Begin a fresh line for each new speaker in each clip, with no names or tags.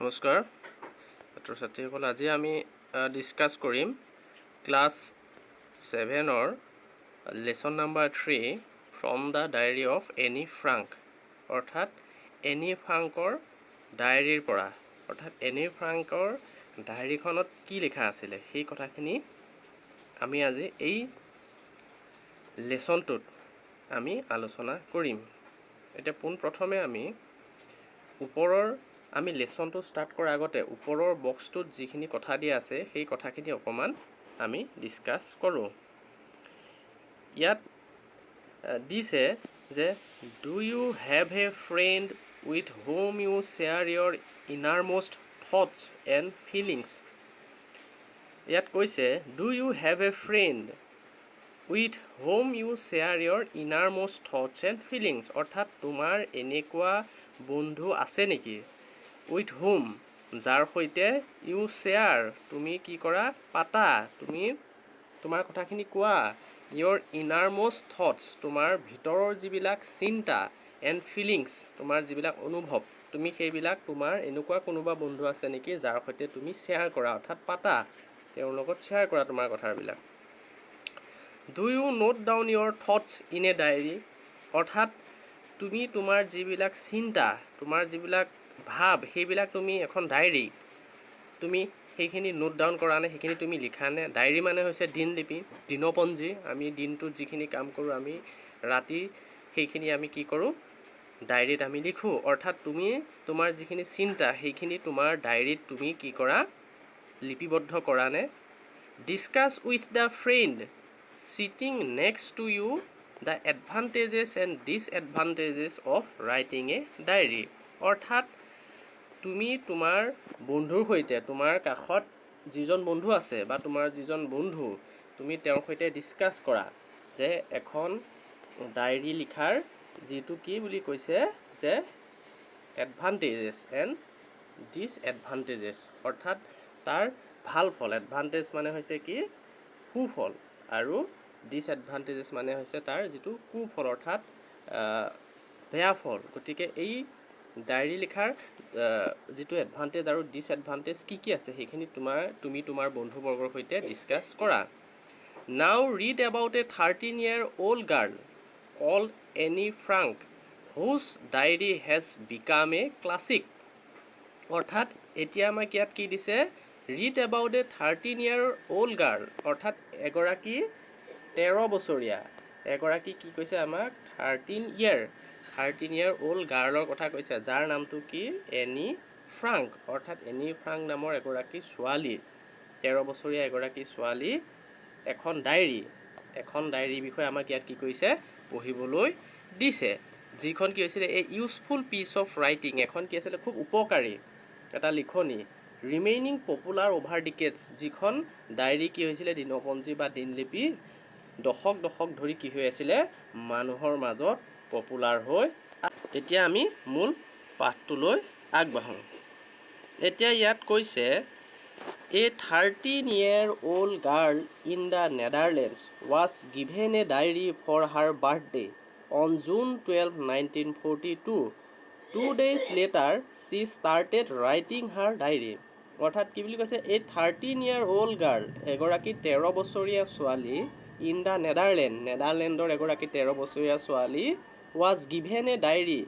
নমস্কাৰ ছাত্ৰ ছাত্ৰীসকল, আজি আমি ডিছকাছ কৰিম ক্লাছ 7-ৰ lesson number 3 from the diary of Anne Frank, অৰ্থাৎ এনি ফ্ৰাংকৰ ডায়েৰীৰ পৰা, অৰ্থাৎ এনি ফ্ৰাংকৰ ডায়েৰীখনত কি লিখা আছিলে সেই কথাখিনি আমি আজি এই লেচনটোত আমি আলোচনা কৰিম। এতিয়া পোনপ্ৰথমে আমি লেচনটো ষ্টাৰ্ট কৰাৰ আগতে ওপৰৰ বক্সটোত যিখিনি কথা দিয়া আছে সেই কথাখিনি অকণমান আমি ডিছকাছ কৰোঁ। ইয়াত দিছে যে do you have a friend with whom you share your innermost thoughts and feelings. ইয়াত কৈছে do you have a friend with whom you share your innermost thoughts and feelings, অৰ্থাৎ তোমাৰ এনেকুৱা বন্ধু আছে নেকি, উইথ হোম যাৰ সৈতে ইউ শ্বেয়াৰ তুমি কি কৰা, পাতা, তুমি তোমাৰ কথাখিনি কোৱা, ইয়ৰ ইনাৰমষ্ট থটছ তোমাৰ ভিতৰৰ যিবিলাক চিন্তা, এণ্ড ফিলিংছ তোমাৰ যিবিলাক অনুভৱ, তুমি সেইবিলাক তোমাৰ এনেকুৱা কোনোবা বন্ধু আছে নেকি যাৰ সৈতে তুমি শ্বেয়াৰ কৰা, অৰ্থাৎ পাতা, তেওঁৰ লগত শ্বেয়াৰ কৰা তোমাৰ কথাবিলাক। Do you note down your thoughts in a diary, অৰ্থাৎ তুমি তোমাৰ যিবিলাক চিন্তা, তোমাৰ যিবিলাক ভাৱ, সেইবিলাক তুমি এখন ডায়েৰী তুমি সেইখিনি নোট ডাউন কৰা নে, সেইখিনি তুমি লিখা নে? ডায়েৰী মানে হৈছে দিনলিপি, দিনপঞ্জী। আমি দিনটোত যিখিনি কাম কৰোঁ, আমি ৰাতি সেইখিনি আমি কি কৰোঁ, ডায়েৰীত আমি লিখোঁ। অৰ্থাৎ তুমি তোমাৰ যিখিনি চিন্তা সেইখিনি তোমাৰ ডায়েৰীত তুমি কি কৰা, লিপিবদ্ধ কৰা নে? Discuss with the friend sitting next to you the advantages and disadvantages of writing a diary, অৰ্থাৎ তুমি তোমাৰ বন্ধুৰ সৈতে, তোমাৰ কাষত যিজন বন্ধু আছে বা তোমাৰ যিজন বন্ধু, তুমি তেওঁৰ সৈতে ডিছকাছ কৰা যে এখন ডায়েৰী লিখাৰ যিটো কি বুলি কৈছে যে এডভান্টেজেছ এণ্ড ডিছএডভান্টেজেছ, অৰ্থাৎ তাৰ ভাল ফল, এডভান্টেজ মানে হৈছে কি সুফল, আৰু ডিছএডভান্টেজেছ মানে হৈছে তাৰ যিটো কুফল, অৰ্থাৎ বেয়া ফল। গতিকে এই ডায়েৰী লিখাৰ যিটো এডভান্টেজ আৰু ডিছএডভান্টেজ কি কি আছে সেইখিনি তুমি তোমাৰ বন্ধুবৰ্গৰ সৈতে ডিছকাছ কৰা। Now read about a 13-year-old girl called Anne Frank whose diary has become a classic, অৰ্থাৎ এতিয়া আমাক ইয়াত কি দিছে, read about a 13-year-old girl, অৰ্থাৎ এগৰাকী 13 বছৰীয়া, এগৰাকী কি কৈছে আমাক 13-year-old গাৰ্লৰ কথা কৈছে, যাৰ নামটো কি এনি ফ্ৰাংক, অৰ্থাৎ এনি ফ্ৰাংক নামৰ এগৰাকী ছোৱালী, 13 বছৰীয়া এগৰাকী ছোৱালী এখন ডায়েৰীৰ বিষয়ে আমাক ইয়াত কি কৰিছে, পঢ়িবলৈ দিছে, যিখন কি হৈছিলে a useful piece of writing, এখন কি আছিলে খুব উপকাৰী এটা লিখনি, ৰিমেইনিং পপুলাৰ অভাৰ ডিকেডছ, যিখন ডায়েৰী কি হৈছিলে দিনপঞ্জী বা দিনলিপি দশক ধৰি কি হৈ আছিলে মানুহৰ মাজত পপুলাৰ হৈ। এতিয়া আমি মূল পাঠটোলৈ আগবাঢ়োঁ। এতিয়া ইয়াত কৈছে a 13-year-old girl in the Netherlands was given a diary for her birthday on June 12, 1942. 2 days later she started writing her diary, অৰ্থাৎ কি বুলি কৈছে, এই 13-year-old গাৰ্ল এগৰাকী 13 বছৰীয়া ছোৱালী ইন দ্য নেডাৰলেণ্ডৰ এগৰাকী 13 বছৰীয়া ছোৱালী ৱাজ গিভেন এ ডায়েৰী,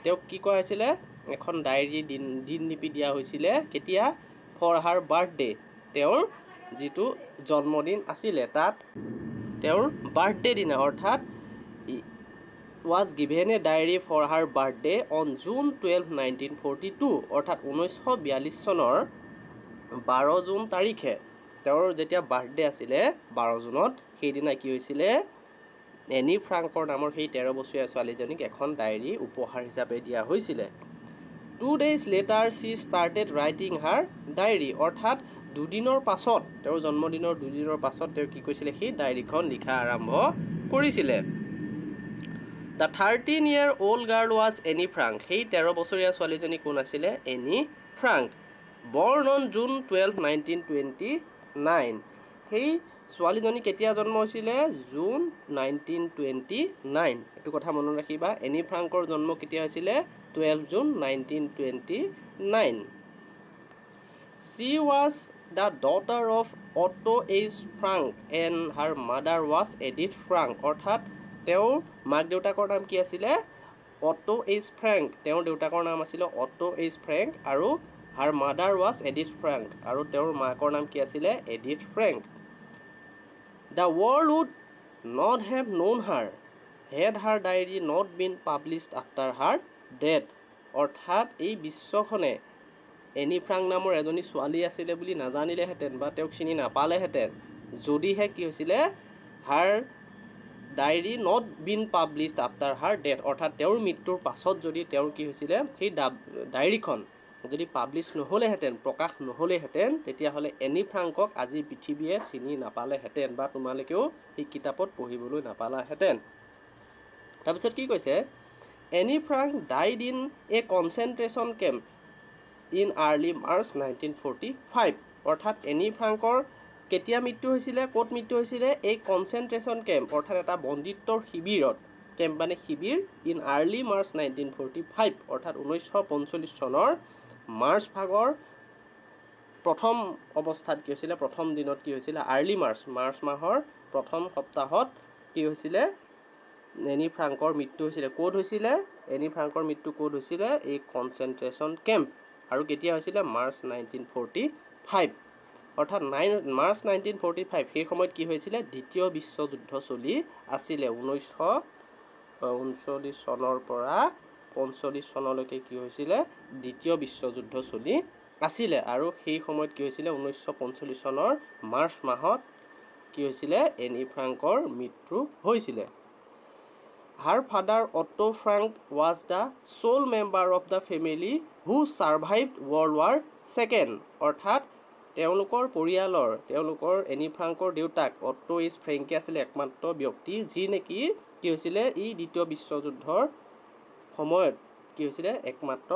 তেওঁক কি কৰা হৈছিলে, এখন ডায়েৰী দিনলিপি দিয়া হৈছিলে, কেতিয়া, ফৰ হাৰ বাৰ্থডে, তেওঁৰ যিটো জন্মদিন আছিলে তাত তেওঁৰ বাৰ্থডে দিনা, অৰ্থাৎ was given a diary for her birthday on June 12, 1942, অৰ্থাৎ 1942 চনৰ 12 জুন তাৰিখে তেওঁৰ যেতিয়া বাৰ্থডে আছিলে 12 জুনত, সেইদিনা কি হৈছিলে এনি ফ্ৰাংকৰ নামৰ সেই 13 বছৰীয়া ছোৱালীজনীক এখন ডায়েৰী উপহাৰ হিচাপে দিয়া হৈছিলে। 2 days later she started writing her diary, অৰ্থাৎ দুদিনৰ পাছত, তেওঁৰ জন্মদিনৰ দুদিনৰ পাছত তেওঁ কি কৈছিলে, সেই ডায়েৰীখন লিখা আৰম্ভ কৰিছিলে। The 13-year-old girl was any Frank, সেই 13 বছৰীয়া ছোৱালীজনী কোন আছিলে, এনি ফ্ৰাংক, বৰ্ণ অন June 12, 1929, সেই ছোৱালীজনী কেতিয়া জন্ম হৈছিলে, জুন 1929, এইটো কথা মনত ৰাখিবা, এনি ফ্ৰাংকৰ জন্ম কেতিয়া হৈছিলে, 12 June 1929। She was the daughter of Otto H. Frank and her mother was Edith Frank. অৰ্থাৎ তেওঁৰ মাক দেউতাকৰ নাম কি আছিলে? Otto H Frank. তেওঁৰ দেউতাকৰ নাম আছিলে অটো এইচ ফ্ৰেংক আৰু her mother was Edith Frank আৰু তেওঁৰ মাকৰ নাম কি আছিলে? Edith Frank. The world would not have known her had her diary not been published after her death. অৰ্থাৎ এই বিশ্বখনে এনি ফ্ৰাংক নামৰ এজনী ছোৱালী আছিলে বুলি নাজানিলেহেঁতেন বা তেওঁক চিনি নাপালেহেঁতেন যদিহে কি হৈছিলে? হাৰ diary not been published after her death. অৰ্থাৎ তেওঁৰ মৃত্যুৰ পাছত যদি তেওঁৰ কি হৈছিলে? সেই ডায়েৰীখন যদি পাব্লিছ নহ'লেহেঁতেন, প্ৰকাশ নহ'লেহেঁতেন, তেতিয়াহ'লে এনি ফ্ৰাংকক আজি পৃথিৱীয়ে চিনি নাপালেহেঁতেন বা তোমালোকেও সেই কিতাপত পঢ়িবলৈ নাপালাহেঁতেন। তাৰপিছত কি কৈছে? Any Frank died in a concentration camp in early March 1945। অৰ্থাৎ এনি ফ্ৰাংকৰ কেতিয়া মৃত্যু হৈছিলে? ক'ত মৃত্যু হৈছিলে? এই কনচেনট্ৰেশ্যন কেম্প অৰ্থাৎ এটা বন্দিত্বৰ শিবিৰত, কেম্প মানে শিবিৰ, ইন আৰ্লি মাৰ্চ 1945 অৰ্থাৎ 1945 চনৰ মাৰ্চ ভাগৰ প্ৰথম অৱস্থাত কি হৈছিলে? প্ৰথম দিনত কি হৈছিলে? আৰ্লি মাৰ্চ মাহৰ প্ৰথম সপ্তাহত কি হৈছিলে? এনি ফ্ৰাংকৰ মৃত্যু হৈছিলে। ক'ত হৈছিলে? এনি ফ্ৰাংকৰ মৃত্যু ক'ত হৈছিলে? এই কনচেনট্ৰেশ্যন কেম্প। আৰু কেতিয়া হৈছিলে? মাৰ্চ 1945 অৰ্থাৎ মাৰ্চ 1945। সেই সময়ত কি হৈছিলে? দ্বিতীয় বিশ্বযুদ্ধ চলি আছিলে। 1939 চনৰ পৰা 45 চনলৈকে কি হৈছিলে? দ্বিতীয় বিশ্বযুদ্ধ চলি আছিলে। আৰু সেই সময়ত কি হৈছিলে? 1945 চনৰ মাৰ্চ মাহত কি হৈছিলে? এনি ফ্ৰাংকৰ মৃত্যু হৈছিলে। Her father Otto Frank was the sole member of the family who survived world war second. অৰ্থাৎ তেওঁলোকৰ পৰিয়ালৰ, তেওঁলোকৰ এনি ফ্ৰাংকৰ দেউতাক অটো এইচ ফ্ৰেংকে আছিলে একমাত্ৰ ব্যক্তি যি নেকি কি হৈছিলে? এই দ্বিতীয় বিশ্বযুদ্ধৰ সময়ত কি হৈছিলে? একমাত্ৰ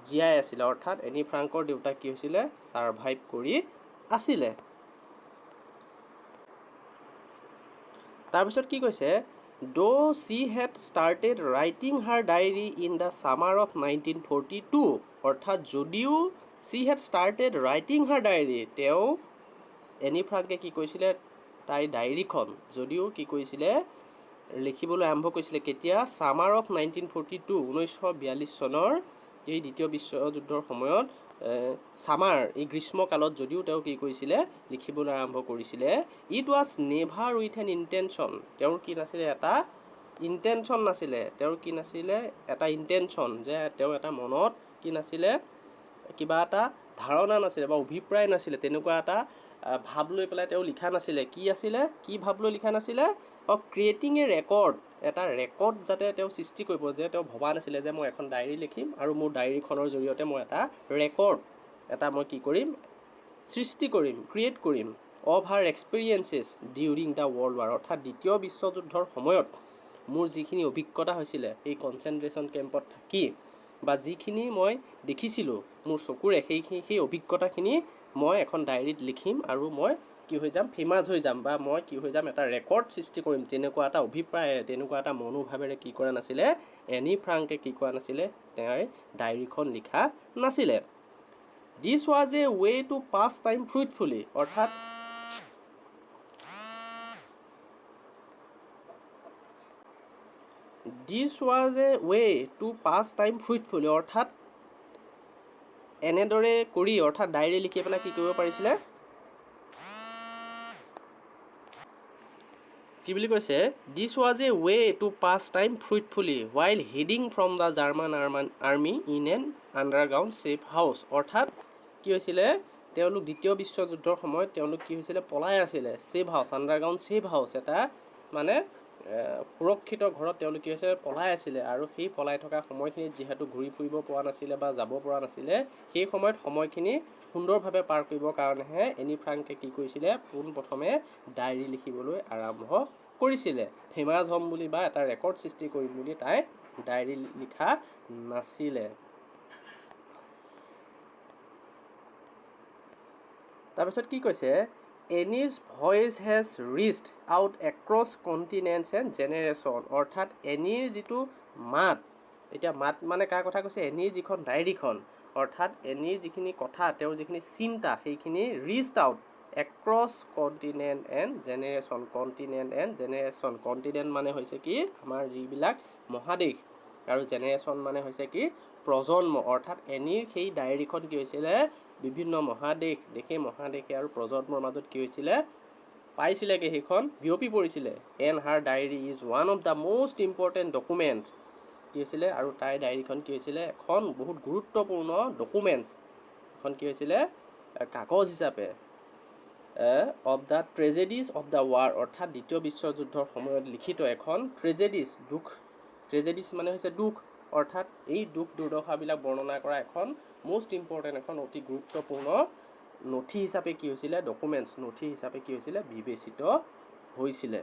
জীয়াই আছিলে। অৰ্থাৎ এনি ফ্ৰাংকৰ দেউতাক কি হৈছিলে? ছাৰ্ভাইভ কৰি আছিলে। তাৰপিছত কি কৈছে? though she had started writing her diary in the summer of 1942 অৰ্থাৎ যদিও she had started writing her diary তেওঁ এনি ফ্ৰাংকে কি কৈছিলে? তাইৰ ডায়েৰীখন যদিও কি কৰিছিলে? লিখিবলৈ আৰম্ভ কৰিছিলে। কেতিয়া? ছামাৰ অফ 1942 1942 চনৰ এই দ্বিতীয় বিশ্বযুদ্ধৰ সময়ত ছামাৰ এই গ্ৰীষ্মকালত যদিও তেওঁ কি কৰিছিলে? লিখিবলৈ আৰম্ভ কৰিছিলে। It was never with an intention. তেওঁৰ কি নাছিলে? এটা ইণ্টেনশ্যন নাছিলে। তেওঁৰ কি নাছিলে? এটা ইণ্টেনশ্যন যে তেওঁ এটা মনত কি নাছিলে? কিবা এটা ধাৰণা নাছিলে বা অভিপ্ৰায় নাছিলে, তেনেকুৱা এটা ভাৱ লৈ পেলাই তেওঁ লিখা নাছিলে। কি আছিলে? কি ভাৱ লৈ লিখা নাছিলে? অফ ক্ৰিয়েটিং এ ৰেকৰ্ড, এটা ৰেকৰ্ড যাতে তেওঁ সৃষ্টি কৰিব, যে তেওঁ ভবা নাছিলে যে মই এখন ডায়েৰী লিখিম আৰু মোৰ ডায়েৰীখনৰ জৰিয়তে মই এটা ৰেকৰ্ড এটা মই কি কৰিম? সৃষ্টি কৰিম, ক্ৰিয়েট কৰিম of her experiences during the world war. অৰ্থাৎ দ্বিতীয় বিশ্বযুদ্ধৰ সময়ত মোৰ যিখিনি অভিজ্ঞতা হৈছিলে এই কনচেনট্ৰেশ্যন কেম্পত থাকি বা যিখিনি মই দেখিছিলোঁ মোৰ চকুৰে, সেই অভিজ্ঞতাখিনি মই এখন ডায়েৰীত লিখিম আৰু মই কি হৈ যাম? ফেমাছ হৈ যাম বা মই কি হৈ যাম? এটা ৰেকৰ্ড সৃষ্টি কৰিম। তেনেকুৱা এটা অভিপ্ৰায়, তেনেকুৱা এটা মনোভাৱেৰে কি কৰা নাছিলে? এনি ফ্ৰাংকে কি কৰা নাছিলে? তেওঁৰ ডায়েৰীখন লিখা নাছিলে। This was a way to pass time fruitfully অৰ্থাৎ this was a way to pass time fruitfully অৰ্থাৎ এনেদৰে কৰি অৰ্থাৎ ডায়েৰী লিখি পেলাই কি কৰিব পাৰিছিলে? কি বুলি কৈছে? This was a way to pass time fruitfully while hiding from the German army in an underground safe house. অৰ্থাৎ কি হৈছিলে? তেওঁলোক দ্বিতীয় বিশ্বযুদ্ধৰ সময়ত তেওঁলোক কি হৈছিলে? পলাই আছিলে। Safe house, underground safe house, এটা মানে সুৰক্ষিত ঘৰত তেওঁলোক কি হৈছিলে? পলাই আছিলে। আৰু সেই পলাই থকা সময়খিনিত যিহেতু ঘূৰি ফুৰিব পৰা নাছিলে বা যাব পৰা নাছিলে, সেই সময়ত সময়খিনি সুন্দৰভাৱে পাৰ কৰিবৰ কাৰণেহে এনি ফ্ৰাংকে কি কৰিছিলে? পোনপ্ৰথমে ডায়েৰী লিখিবলৈ আৰম্ভ কৰিছিলে। ফেমাছ হ'ম বুলি বা এটা ৰেকৰ্ড সৃষ্টি কৰিম বুলি তাই ডায়েৰী লিখা নাছিলে। তাৰপিছত কি কৈছে? Anne's voice has reached out across continents and generation অৰ্থাৎ এনিৰ যিটো মাত, এতিয়া মাত মানে কাৰ কথা কৈছে? এনিৰ যিখন ডায়েৰীখন অৰ্থাৎ এনিৰ যিখিনি কথা তেওঁৰ যিখিনি চিন্তা সেইখিনি reached out across continent and generation continent মানে হৈছে কি আমাৰ যিবিলাক মহাদেশ আৰু জেনেৰেশ্যন মানে হৈছে কি প্ৰজন্ম অৰ্থাৎ এনিৰ সেই ডায়েৰীখন কি হৈছিলে বিভিন্ন দেশে আৰু প্ৰজন্মৰ মাজত কি হৈছিলে পাইছিলেগৈ সেইখন বিয়পি পৰিছিলে and her diary is one of the most important documents কি হৈছিলে আৰু তাইৰ ডায়েৰীখন কি হৈছিলে এখন বহুত গুৰুত্বপূৰ্ণ ডকুমেণ্টছ এখন কি হৈছিলে কাগজ হিচাপে of the tragedies of the war অৰ্থাৎ দ্বিতীয় বিশ্বযুদ্ধৰ সময়ত লিখিত এখন ট্ৰেজেডিজ মানে হৈছে দুখ অৰ্থাৎ এই দুখ দুৰ্দশাবিলাক বৰ্ণনা কৰা এখন মষ্ট ইম্পৰ্টেণ্ট এখন অতি গুৰুত্বপূৰ্ণ নথি হিচাপে কি হৈছিলে ডকুমেণ্টছ নথি হিচাপে কি হৈছিলে বিবেচিত হৈছিলে